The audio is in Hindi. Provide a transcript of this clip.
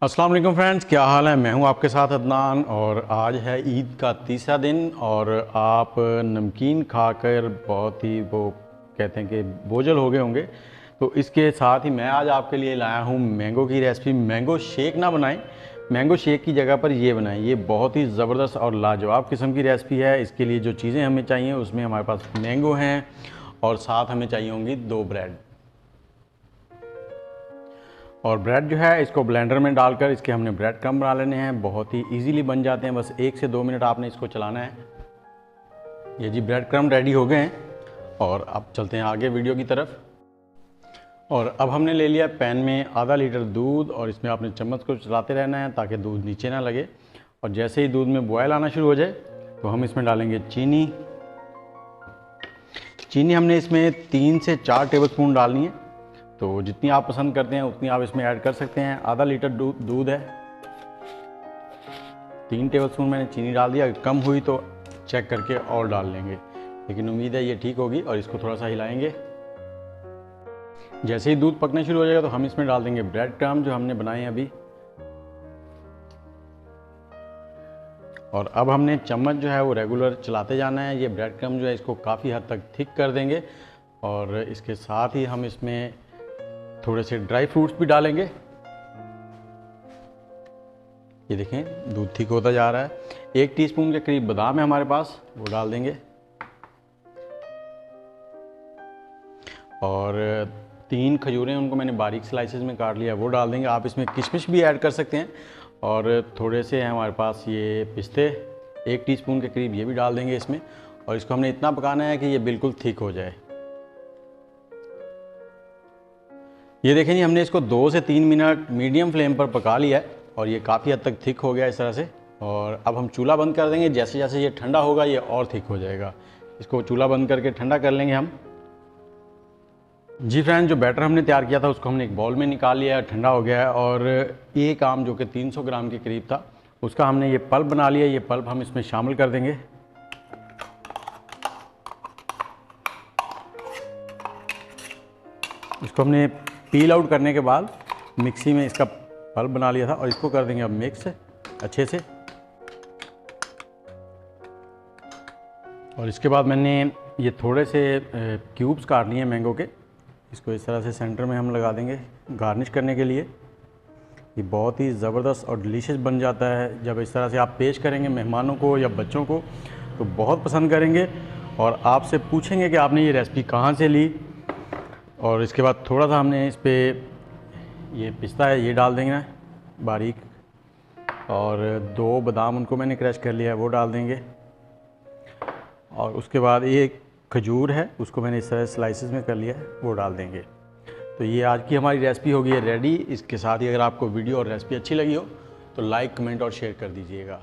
अस्सलाम वालेकुम फ्रेंड्स, क्या हाल है। मैं हूं आपके साथ अदनान और आज है ईद का तीसरा दिन और आप नमकीन खाकर बहुत ही वो कहते हैं कि बोझल हो गए होंगे। तो इसके साथ ही मैं आज आपके लिए लाया हूं मैंगो की रेसिपी। मैंगो शेक ना बनाएं, मैंगो शेक की जगह पर ये बनाएं। ये बहुत ही ज़बरदस्त और लाजवाब किस्म की रेसिपी है। इसके लिए जो चीज़ें हमें चाहिए उसमें हमारे पास मैंगो हैं और साथ हमें चाहिए होंगी 2 ब्रेड। और ब्रेड जो है इसको ब्लेंडर में डालकर इसके हमने ब्रेड क्रम्ब बना लेने हैं। बहुत ही इजीली बन जाते हैं, बस 1 से 2 मिनट आपने इसको चलाना है। ये जी ब्रेड क्रम्ब रेडी हो गए हैं और अब चलते हैं आगे वीडियो की तरफ। और अब हमने ले लिया पैन में आधा लीटर दूध और इसमें आपने चम्मच को चलाते रहना है ताकि दूध नीचे ना लगे। और जैसे ही दूध में बॉयल आना शुरू हो जाए तो हम इसमें डालेंगे चीनी। चीनी हमने इसमें 3 से 4 टेबलस्पून डालनी है, तो जितनी आप पसंद करते हैं उतनी आप इसमें ऐड कर सकते हैं। आधा लीटर दूध है, 3 टेबलस्पून मैंने चीनी डाल दिया। अगर कम हुई तो चेक करके और डाल लेंगे, लेकिन उम्मीद है ये ठीक होगी। और इसको थोड़ा सा हिलाएंगे। जैसे ही दूध पकने शुरू हो जाएगा तो हम इसमें डाल देंगे ब्रेड क्रम्ब जो हमने बनाए हैं अभी। और अब हमने चम्मच जो है वो रेगुलर चलाते जाना है। ये ब्रेड क्रम्ब जो है इसको काफ़ी हद तक थिक कर देंगे। और इसके साथ ही हम इसमें थोड़े से ड्राई फ्रूट्स भी डालेंगे। ये देखें दूध ठीक होता जा रहा है। 1 टीस्पून के करीब बादाम है हमारे पास, वो डाल देंगे। और 3 खजूरें उनको मैंने बारीक स्लाइसेस में काट लिया, वो डाल देंगे। आप इसमें किशमिश भी ऐड कर सकते हैं। और थोड़े से हैं हमारे पास ये पिस्ते, 1 टीस्पून के करीब, ये भी डाल देंगे इसमें। और इसको हमने इतना पकाना है कि ये बिल्कुल थिक हो जाए। ये देखें जी, हमने इसको 2 से 3 मिनट मीडियम फ्लेम पर पका लिया है और ये काफ़ी हद तक थिक हो गया इस तरह से। और अब हम चूल्हा बंद कर देंगे। जैसे जैसे ये ठंडा होगा ये और थिक हो जाएगा। इसको चूल्हा बंद करके ठंडा कर लेंगे हम। जी फ्रेंड, जो बैटर हमने तैयार किया था उसको हमने एक बाउल में निकाल लिया है, ठंडा हो गया है। और एक आम जो कि 300 ग्राम के करीब था उसका हमने ये पल्प बना लिया। ये पल्प हम इसमें शामिल कर देंगे। इसको हमने पील आउट करने के बाद मिक्सी में इसका पल्प बना लिया था और इसको कर देंगे अब मिक्स अच्छे से। और इसके बाद मैंने ये थोड़े से क्यूब्स काट लिए हैं मैंगो के। इसको इस तरह से सेंटर में हम लगा देंगे गार्निश करने के लिए। ये बहुत ही ज़बरदस्त और डिलीशियस बन जाता है। जब इस तरह से आप पेश करेंगे मेहमानों को या बच्चों को तो बहुत पसंद करेंगे और आपसे पूछेंगे कि आपने ये रेसिपी कहाँ से ली। और इसके बाद थोड़ा सा हमने इस पर ये पिस्ता है ये डाल देंगे बारीक। और 2 बादाम उनको मैंने क्रश कर लिया है, वो डाल देंगे। और उसके बाद एक खजूर है उसको मैंने इस तरह स्लाइसेस में कर लिया है, वो डाल देंगे। तो ये आज की हमारी रेसिपी होगी है रेडी। इसके साथ ही अगर आपको वीडियो और रेसिपी अच्छी लगी हो तो लाइक, कमेंट और शेयर कर दीजिएगा।